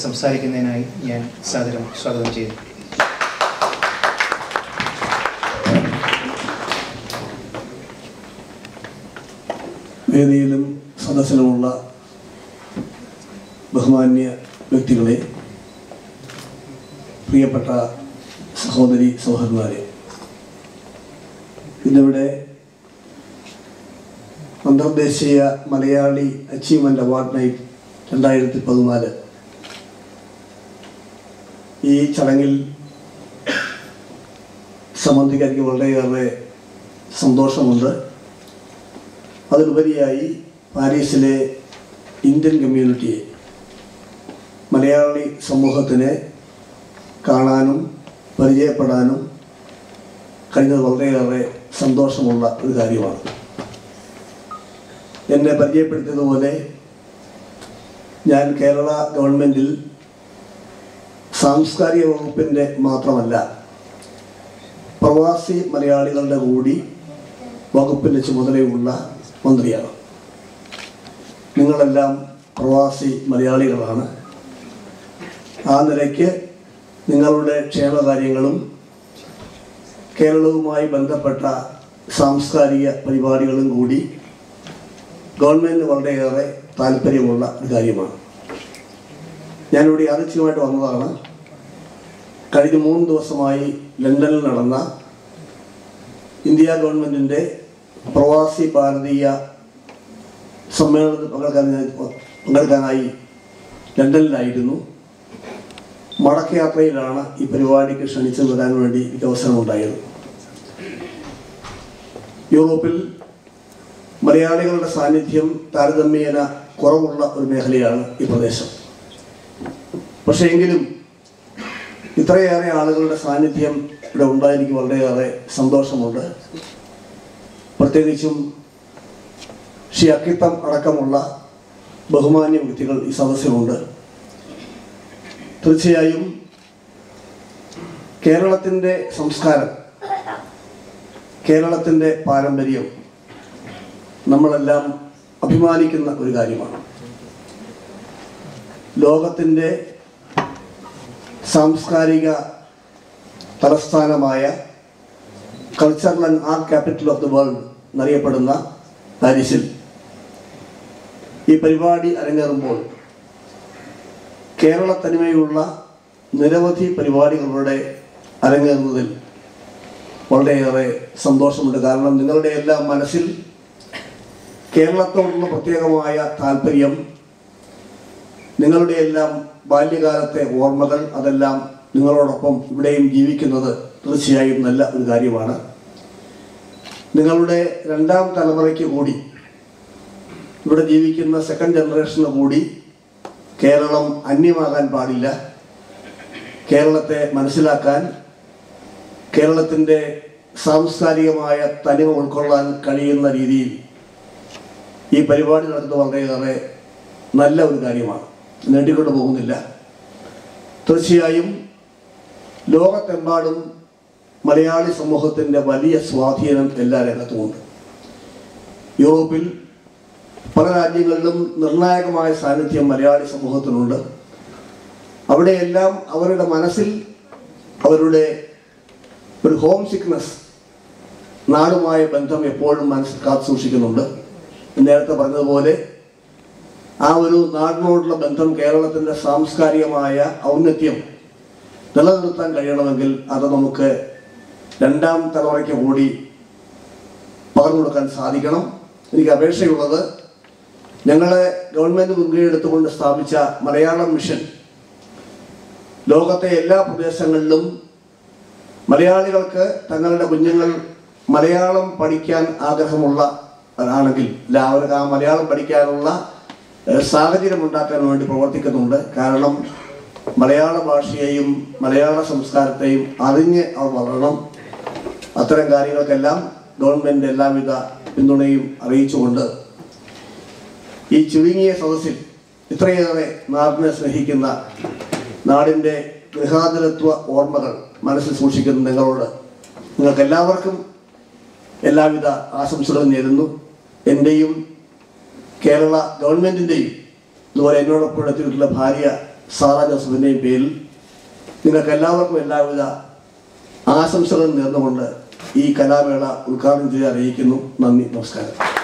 സംസാരിക്കുന്നതിനായി ഞാൻ സാദരം സ്വാഗതം ചെയ്യുന്നു. വേദിയിലും സദസ്സിലുമുള്ള ബഹുമാന്യ വ്യക്തികളെ, പ്രിയപ്പെട്ട സഹോദരി സഹോദരന്മാരെ, ഇന്നിവിടെ അന്തർദേശീയ മലയാളി അച്ചീവ്മെൻ്റ് അവാർഡ് നൈറ്റ് 2014 ഈ ചടങ്ങിൽ സംബന്ധിക്കാൻ എനിക്ക് വളരെയേറെ സന്തോഷമുണ്ട്. അതിലുപരിയായി പാരീസിലെ ഇന്ത്യൻ കമ്മ്യൂണിറ്റിയെ, മലയാളി സമൂഹത്തിനെ കാണാനും പരിചയപ്പെടാനും കഴിഞ്ഞത് വളരെയേറെ സന്തോഷമുള്ള ഒരു കാര്യമാണ്. എന്നെ പരിചയപ്പെടുത്തിയതുപോലെ ഞാൻ കേരള ഗവൺമെൻറ്റിൽ സാംസ്കാരിക വകുപ്പിൻ്റെ മാത്രമല്ല, പ്രവാസി മലയാളികളുടെ കൂടി വകുപ്പിൻ്റെ ചുമതലയുള്ള മന്ത്രിയാണ്. നിങ്ങളെല്ലാം പ്രവാസി മലയാളികളാണ്. ആ നിലയ്ക്ക് നിങ്ങളുടെ ക്ഷേമകാര്യങ്ങളും കേരളവുമായി ബന്ധപ്പെട്ട സാംസ്കാരിക പരിപാടികളും കൂടി ഗവൺമെൻറ് വളരെയേറെ താല്പര്യമുള്ള ഒരു കാര്യമാണ്. ഞാനിവിടെ യാദൃച്ഛികമായിട്ട് വന്നതാണ്. കഴിഞ്ഞ 3 ദിവസമായി ലണ്ടനിൽ നടന്ന ഇന്ത്യ ഗവൺമെൻറ്റിൻ്റെ പ്രവാസി ഭാരതീയ സമ്മേളനത്തിൽ പങ്കെടുക്കാനായി ലണ്ടനിലായിരുന്നു. മടക്കയാത്രയിലാണ് ഈ പരിപാടിക്ക് ക്ഷണിച്ചു വരാൻ വേണ്ടി എനിക്ക് അവസരമുണ്ടായത്. യൂറോപ്പിൽ മലയാളികളുടെ സാന്നിധ്യം താരതമ്യേന കുറവുള്ള ഒരു മേഖലയാണ് ഈ പ്രദേശം. പക്ഷേ എങ്കിലും ഇത്രയേറെ ആളുകളുടെ സാന്നിധ്യം ഇവിടെ ഉണ്ടായിരിക്കും വളരെയേറെ സന്തോഷമുണ്ട്. പ്രത്യേകിച്ചും ശ്രീ അക്കിത്തം അടക്കമുള്ള ബഹുമാന്യ വ്യക്തികൾ ഈ സദസ്സിലുണ്ട്. തീർച്ചയായും കേരളത്തിൻ്റെ സംസ്കാരം, കേരളത്തിൻ്റെ പാരമ്പര്യം നമ്മളെല്ലാം അഭിമാനിക്കുന്ന ഒരു കാര്യമാണ്. ലോകത്തിൻ്റെ സാംസ്കാരിക തലസ്ഥാനമായ cultural and art capital of the world എന്നറിയപ്പെടുന്ന പാരീസിൽ ഈ പരിപാടി അരങ്ങേറുമ്പോൾ കേരള തനിമയുള്ള നിരവധി പരിപാടികളുടെ അരങ്ങേറുന്നതിൽ വളരെയേറെ സന്തോഷമുണ്ട്. കാരണം നിങ്ങളുടെ എല്ലാം മനസ്സിൽ കേരളത്തോടുള്ള പ്രത്യേകമായ താല്പര്യം, നിങ്ങളുടെ എല്ലാം ബാല്യകാലത്തെ ഓർമ്മകൾ, അതെല്ലാം നിങ്ങളോടൊപ്പം ഇവിടെയും ജീവിക്കുന്നത് തീർച്ചയായും നല്ല ഒരു കാര്യമാണ്. നിങ്ങളുടെ 2ാം തലമുറയ്ക്ക് കൂടി, ഇവിടെ ജീവിക്കുന്ന സെക്കൻഡ് ജനറേഷന് കൂടി കേരളം അന്യമാകാൻ പാടില്ല. കേരളത്തെ മനസ്സിലാക്കാൻ, കേരളത്തിൻ്റെ സാംസ്കാരികമായ തനിമ ഉൾക്കൊള്ളാൻ കഴിയുന്ന രീതിയിൽ ഈ പരിപാടി നടത്തുന്നത് വളരെയേറെ നല്ല ഒരു കാര്യമാണ്. നീട്ടിക്കൊണ്ട് പോകുന്നില്ല. തീർച്ചയായും ലോകത്തെമ്പാടും മലയാളി സമൂഹത്തിൻ്റെ വലിയ സ്വാധീനം എല്ലാ രംഗത്തുമുണ്ട്. യൂറോപ്പിൽ പല രാജ്യങ്ങളിലും നിർണായകമായ സാന്നിധ്യം മലയാളി സമൂഹത്തിനുണ്ട്. അവിടെയെല്ലാം അവരുടെ മനസ്സിൽ അവരുടെ ഒരു ഹോം സിക്നെസ്, നാടുമായ ബന്ധം എപ്പോഴും മനസ്സിൽ കാത്തു സൂക്ഷിക്കുന്നുണ്ട്. നേരത്തെ പറഞ്ഞതുപോലെ ആ ഒരു നാടിനോടുള്ള ബന്ധം, കേരളത്തിൻ്റെ സാംസ്കാരികമായ ഔന്നത്യം നിലനിർത്താൻ കഴിയണമെങ്കിൽ അത് നമുക്ക് 2ാം തലമുറയ്ക്ക് കൂടി പകർന്നു കൊടുക്കാൻ സാധിക്കണം. എനിക്ക് അപേക്ഷയുള്ളത്, ഞങ്ങളെ ഗവൺമെൻറ് മുൻകൈ എടുത്തുകൊണ്ട് സ്ഥാപിച്ച മലയാളം മിഷൻ ലോകത്തെ എല്ലാ പ്രദേശങ്ങളിലും മലയാളികൾക്ക് തങ്ങളുടെ കുഞ്ഞുങ്ങൾ മലയാളം പഠിക്കാൻ ആഗ്രഹമുള്ള ആണെങ്കിൽ അവർക്ക് ആ മലയാളം പഠിക്കാനുള്ള സാഹചര്യം ഉണ്ടാക്കാൻ വേണ്ടി പ്രവർത്തിക്കുന്നുണ്ട്. കാരണം മലയാള ഭാഷയെയും മലയാള സംസ്കാരത്തെയും അറിഞ്ഞ് അവർ വളരണം. അത്തരം കാര്യങ്ങൾക്കെല്ലാം ഗവൺമെൻറ് എല്ലാവിധ പിന്തുണയും അറിയിച്ചുകൊണ്ട് ഈ ചുരുങ്ങിയ സദസ്സിൽ ഇത്രയേറെ നാടിനെ സ്നേഹിക്കുന്ന, നാടിൻ്റെ ഗൃഹാതുരത്വ ഓർമ്മകൾ മനസ്സിൽ സൂക്ഷിക്കുന്ന നിങ്ങൾക്ക് എല്ലാവർക്കും എല്ലാവിധ ആശംസകളും നേരുന്നു. എൻ്റെയും കേരള ഗവൺമെൻറ്റിൻ്റെയും അതുപോലെ എന്നോടൊപ്പം എത്തിയിട്ടുള്ള ഭാര്യ സാറ ജോസഫിൻ്റെയും പേരിൽ നിങ്ങൾക്ക് എല്ലാവർക്കും എല്ലാവിധ ആശംസകളും നേർന്നുകൊണ്ട് ഈ കലാമേള ഉദ്ഘാടനം ചെയ്ത് അറിയിക്കുന്നു. നന്ദി, നമസ്കാരം.